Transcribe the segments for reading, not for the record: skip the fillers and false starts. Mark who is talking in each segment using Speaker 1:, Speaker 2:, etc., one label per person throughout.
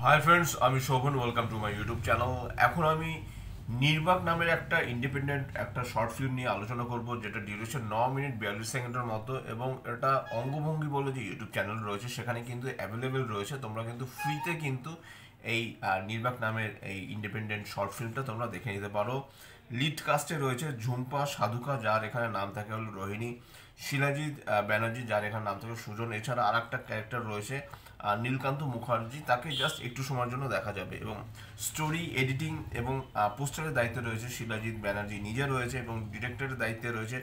Speaker 1: High friends, আমি Shovon. Welcome to my YouTube channel. এখন আমি নির্বাক নামের একটা ইন্ডিপেন্ডেন্ট একটা শর্ট ফিল্ম নিয়ে আলোচনা করব, যেটা ডিউরেশন 9 মিনিট 42 সেকেন্ডের মতো, এবং এটা অঙ্গভঙ্গি বলে যে ইউটিউব চ্যানেল রয়েছে সেখানে কিন্তু অ্যাভেলেবেল রয়েছে। তোমরা কিন্তু ফ্রিতে কিন্তু এই নির্বাক নামের এই ইন্ডিপেন্ডেন্ট শর্ট ফিল্মটা তোমরা দেখে নিতে পারো। লিড কাস্টে রয়েছে ঝুম্পা সাধুকা, যার এখানে নাম থাকে হলো রোহিণী, শিলাজিৎ ব্যানার্জি, যার এখানে নাম থাকে সুজন। এছাড়া আর একটা ক্যারেক্টার রয়েছে নীলকান্ত মুখার্জি, তাকে জাস্ট একটু সময়ের জন্য দেখা যাবে। এবং স্টোরি এডিটিং এবং পোস্টারের দায়িত্বে রয়েছে শিলাজিৎ ব্যানার্জি নিজে রয়েছে, এবং ডিরেক্টরের দায়িত্বে রয়েছে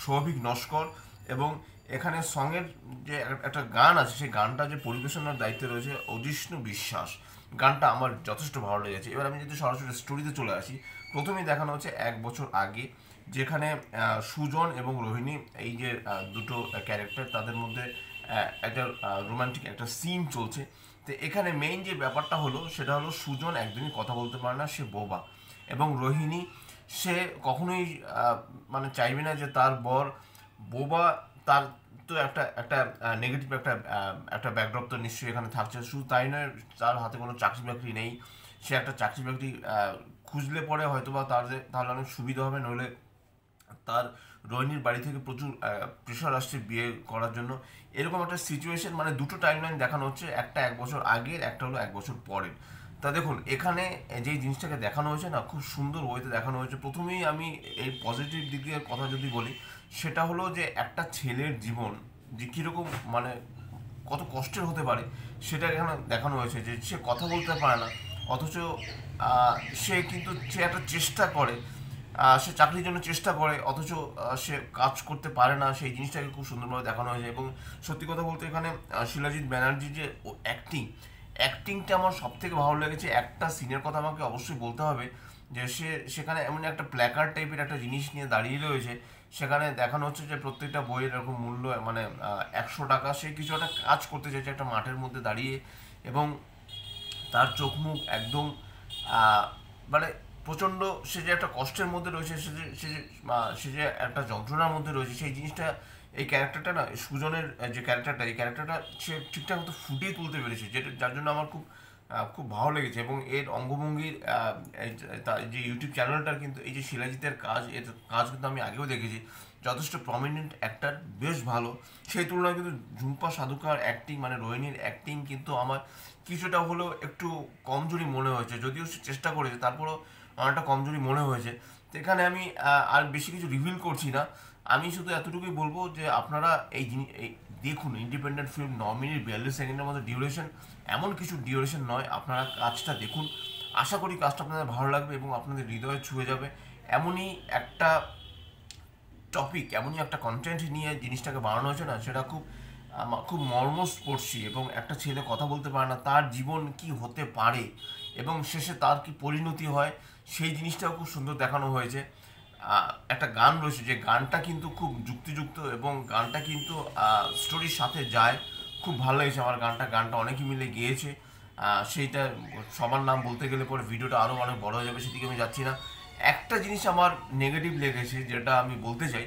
Speaker 1: সৌভিক নস্কর। এবং এখানে সঙ্গের যে একটা গান আছে, সেই গানটা যে পরিবেশনার দায়িত্বে রয়েছে অজিষ্ণু বিশ্বাস। গানটা আমার যথেষ্ট ভালো লেগেছে। এবার আমি যদি সরাসরি স্টোরিতে চলে আসি, প্রথমেই দেখানো হচ্ছে 1 বছর আগে, যেখানে সুজন এবং রোহিণী, এই যে দুটো ক্যারেক্টার, তাদের মধ্যে একটা রোমান্টিক একটা সিন চলছে। তো এখানে মেইন যে ব্যাপারটা হলো সেটা হলো, সুজন একদমই কথা বলতে পারে না, সে বোবা। এবং রোহিণী, সে কখনোই মানে চাইবে না যে তার বর বোবা। তার তো একটা একটা নেগেটিভ একটা একটা ব্যাকড্রপ তো নিশ্চয়ই এখানে থাকছে। শুধু তাই নয়, তার হাতে কোনো চাকরি বাকরি নেই। সে একটা চাকরি বাকরি খুঁজলে পরে হয়তো বা তাহলে অনেক সুবিধা হবে, নইলে তার রোহিণীর বাড়ি থেকে প্রচুর প্রেশার আসছে বিয়ে করার জন্য। এরকম একটা সিচুয়েশন, মানে দুটো টাইমলাইন দেখানো হচ্ছে, একটা 1 বছর আগের, একটা হলো 1 বছর পরের। তা দেখুন, এখানে যেই জিনিসটাকে দেখানো হয়েছে না, খুব সুন্দর ওয়েতে দেখানো হয়েছে। প্রথমেই আমি এই পজিটিভ দিকের কথা যদি বলি, সেটা হলো যে একটা ছেলের জীবন যে কীরকম, মানে কত কষ্টের হতে পারে, সেটা এখানে দেখানো হয়েছে। যে সে কথা বলতে পারে না, অথচ সে একটা চেষ্টা করে, সে চাকরির জন্য চেষ্টা করে, অথচ সে কাজ করতে পারে না। সেই জিনিসটাকে খুব সুন্দরভাবে দেখানো হয়েছে। এবং সত্যি কথা বলতে, এখানে শিলাজিৎ ব্যানার্জি যে অ্যাক্টিংটা আমার সব থেকে ভালো লেগেছে। একটা সিনের কথা আমাকে অবশ্যই বলতে হবে, যে সেখানে এমন একটা প্ল্যাকার্ড টাইপের একটা জিনিস নিয়ে দাঁড়িয়ে রয়েছে। সেখানে দেখানো হচ্ছে যে প্রত্যেকটা বইয়ের এরকম মূল্য, মানে 100 টাকা। সে কিছু একটা কাজ করতে চাইছে একটা মাঠের মধ্যে দাঁড়িয়ে, এবং তার চোখ মুখ একদম মানে প্রচণ্ড, সে যে একটা কষ্টের মধ্যে রয়েছে, সে যে একটা যন্ত্রণার মধ্যে রয়েছে, সেই জিনিসটা এই ক্যারেক্টারটা না, সুজনের যে ক্যারেক্টারটা, এই ক্যারেক্টারটা সে ঠিকঠাক মতো ফুটিয়ে তুলতে পেরেছে, যেটা যার জন্য আমার খুব খুব ভালো লেগেছে। এবং এর অঙ্গভঙ্গির যে ইউটিউব চ্যানেলটার কিন্তু, এই যে শিলাজিতের কাজ, এর কাজ কিন্তু আমি আগেও দেখেছি, যথেষ্ট প্রমিনেন্ট অ্যাক্টার, বেশ ভালো। সেই তুলনায় কিন্তু ঝুম্পা সাধুকার অ্যাক্টিং, মানে রোহিণীর অ্যাক্টিং কিন্তু আমার কিছুটা হলেও একটু কমজোরি মনে হয়েছে। যদিও সে চেষ্টা করেছে, তারপরেও অনেকটা কমজোরি মনে হয়েছে। তো এখানে আমি আর বেশি কিছু রিভিল করছি না। আমি শুধু এতটুকুই বলবো যে আপনারা এই দেখুন, ইন্ডিপেন্ডেন্ট ফিল্ম, 9 মিনিট 42 সেকেন্ডের মতো ডিউরেশন, এমন কিছু ডিউরেশন নয়। আপনারা কাজটা দেখুন, আশা করি কাজটা আপনাদের ভালো লাগবে এবং আপনাদের হৃদয়ে ছুঁয়ে যাবে। এমনই একটা টপিক, এমনই একটা কন্টেন্ট নিয়ে জিনিসটাকে বানানো হয়েছে না, সেটা খুব মর্মস্পর্শী। এবং একটা ছেলে কথা বলতে পারে না, তার জীবন কি হতে পারে এবং শেষে তার কি পরিণতি হয়, সেই জিনিসটাও খুব সুন্দর দেখানো হয়েছে। একটা গান রয়েছে, যে গানটা কিন্তু খুব যুক্তিযুক্ত, এবং গানটা কিন্তু স্টোরির সাথে যায়। খুব ভালো লেগেছে আমার গানটা অনেকেই মিলে গেয়েছে। সেইটা সবার নাম বলতে গেলে পরে ভিডিওটা আরও অনেক বড় হয়ে যাবে, সেদিকে আমি যাচ্ছি না। একটা জিনিস আমার নেগেটিভ লেগেছে, যেটা আমি বলতে চাই,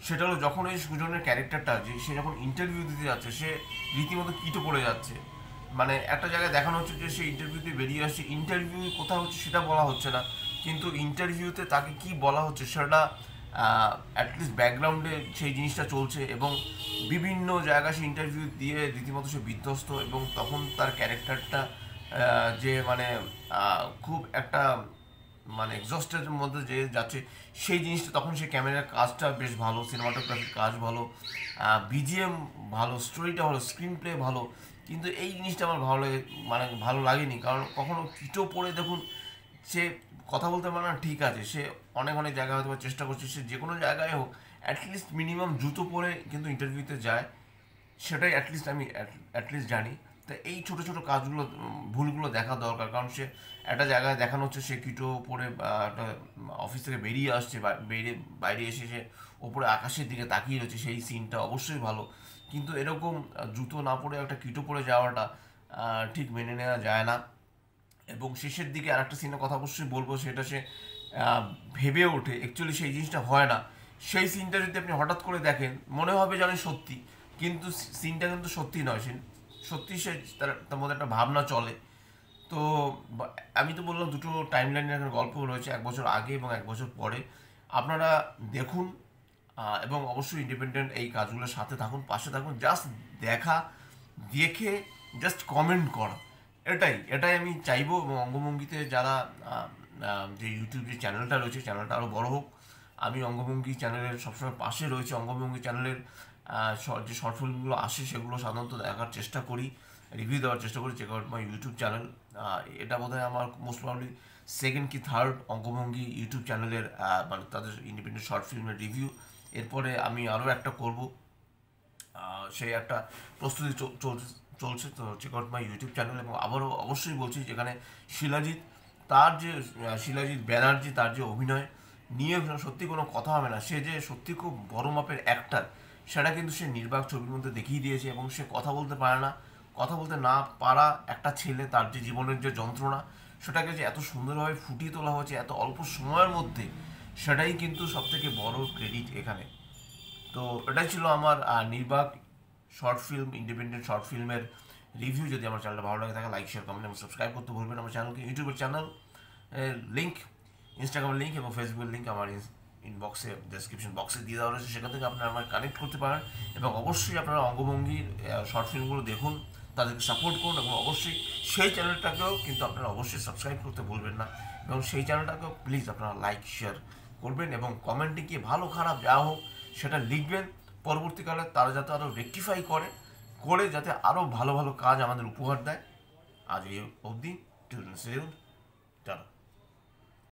Speaker 1: সেটা হলো যখন ওই সুজনের ক্যারেক্টারটা, যে সে যখন ইন্টারভিউ দিতে যাচ্ছে, সে রীতিমতো কিটো পড়ে যাচ্ছে। মানে একটা জায়গায় দেখানো হচ্ছে যে সে ইন্টারভিউতে বেরিয়ে আসছে, ইন্টারভিউ কোথায় হচ্ছে সেটা বলা হচ্ছে না, কিন্তু ইন্টারভিউতে তাকে কি বলা হচ্ছে সেটা অ্যাটলিস্ট ব্যাকগ্রাউন্ডে সেই জিনিসটা চলছে। এবং বিভিন্ন জায়গায় সে ইন্টারভিউ দিয়ে রীতিমতো সে বিধ্বস্ত, এবং তখন তার ক্যারেক্টারটা যে মানে খুব একটা মানে এক্সস্টের মধ্যে যে যাচ্ছে, সেই জিনিসটা তখন সেই ক্যামেরার কাজটা বেশ ভালো, সিনেমাটোগ্রাফির কাজ ভালো, বিজিএম ভালো, স্টোরিটা ভালো, স্ক্রিন প্লে ভালো। কিন্তু এই জিনিসটা আমার মানে ভালো লাগেনি। কারণ কখনো কিটো পড়ে দেখুন, সে কথা বলতে পারে না, ঠিক আছে, সে অনেক অনেক জায়গায় হয়তো চেষ্টা করছে, সে যে কোনো জায়গায় হোক অ্যাটলিস্ট মিনিমাম জুতো পরে কিন্তু ইন্টারভিউতে যায়, সেটাই অ্যাটলিস্ট আমি অ্যাটলিস্ট জানি। তা এই ছোটো ছোটো কাজগুলো, ভুলগুলো দেখা দরকার। কারণ সে একটা জায়গায় দেখানো হচ্ছে, সে কিটো পরে একটা অফিস থেকে বেরিয়ে আসছে, বাইরে এসে সে ওপরে আকাশের দিকে তাকিয়ে রয়েছে, সেই সিনটা অবশ্যই ভালো। কিন্তু এরকম জুতো না পরে একটা কিটো পরে যাওয়াটা ঠিক মেনে নেওয়া যায় না। এবং শেষের দিকে আর একটা সিনের কথা অবশ্যই বলবো, সেটা সে ভেবে ওঠে, অ্যাকচুয়ালি সেই জিনিসটা হয় না। সেই সিনটা যদি আপনি হঠাৎ করে দেখেন, মনে হবে যেন সত্যি, কিন্তু সিনটা কিন্তু সত্যি নয়। সত্যি সে তার মধ্যে একটা ভাবনা চলে। তো আমি তো বললাম দুটো টাইম লাইনের এখানে গল্প রয়েছে, 1 বছর আগে এবং 1 বছর পরে। আপনারা দেখুন, এবং অবশ্যই ইন্ডিপেন্ডেন্ট এই কাজগুলোর সাথে থাকুন, পাশে থাকুন। জাস্ট দেখা, দেখে জাস্ট কমেন্ট করা, এটাই আমি চাইবো। এবং অঙ্গভঙ্গিতে যারা যে ইউটিউব যে চ্যানেলটা রয়েছে, চ্যানেলটা আরও বড় হোক। আমি অঙ্গভঙ্গি চ্যানেলের সবসময় পাশে রয়েছে। অঙ্গভঙ্গি চ্যানেলের যে শর্ট ফিল্মগুলো আসে সেগুলো সাধারণত দেখার চেষ্টা করি, রিভিউ দেওয়ার চেষ্টা করি। Check out my YouTube channel. এটা বোধহয় আমার মোস্ট প্রবাবলি সেকেন্ড কি থার্ড অঙ্গভঙ্গি ইউটিউব চ্যানেলের, মানে তাদের ইন্ডিপেন্ডেন্ট শর্ট ফিল্মের রিভিউ। এরপরে আমি আরও একটা করব, সেই একটা প্রস্তুতি চলছে। তো check out my YouTube channel. এবং আবারও অবশ্যই বলছি, যেখানে শিলাজিৎ, শিলাজিৎ ব্যানার্জি, তার যে অভিনয় নিয়ে সত্যি কোনো কথা হবে না। সে যে সত্যি খুব বড় মাপের অ্যাক্টার, সেটা কিন্তু সে নির্বাক ছবির মধ্যে দেখিয়ে দিয়েছে। এবং সে কথা বলতে পারে না, কথা বলতে না পারা একটা ছেলে, তার যে জীবনের যে যন্ত্রণা, সেটাকে যে এত সুন্দরভাবে ফুটিয়ে তোলা হয়েছে এত অল্প সময়ের মধ্যে, সেটাই কিন্তু সবথেকে বড় ক্রেডিট এখানে। তো এটাই ছিল আমার নির্বাক শর্ট ফিল্ম, ইন্ডিপেন্ডেন্ট শর্ট ফিল্মের রিভিউ। যদি আমার চ্যানেলটা ভালো লাগে থাকে লাইক, শেয়ার, কমেন্ট এবং সাবস্ক্রাইব করতে ভুলবেন আমার চ্যানেলকে। ইউটিউবের চ্যানেল লিঙ্ক, ইনস্টাগ্রামের লিঙ্ক এবং ফেসবুকের লিঙ্ক আমার ইনবক্সে, ডেসক্রিপশন বক্সে দিয়ে দেওয়া রয়েছে। সেখান থেকে আপনারা আমার কানেক্ট করতে পারেন। এবং অবশ্যই আপনারা অঙ্গভঙ্গির শর্ট ফিল্মগুলো দেখুন, তাদেরকে সাপোর্ট করুন। এবং অবশ্যই সেই চ্যানেলটাকেও কিন্তু আপনারা অবশ্যই সাবস্ক্রাইব করতে ভুলবেন না। এবং সেই চ্যানেলটাকেও প্লিজ আপনারা লাইক, শেয়ার করবেন। এবং কমেন্টে গিয়ে ভালো খারাপ যা হোক সেটা লিখবেন। পরবর্তীকালে তারা যাতে আরও রেকটিফাই করে যাতে আরও ভালো ভালো কাজ আমাদের উপহার দেয়। আজ এই অবধি, till then, see you, tata.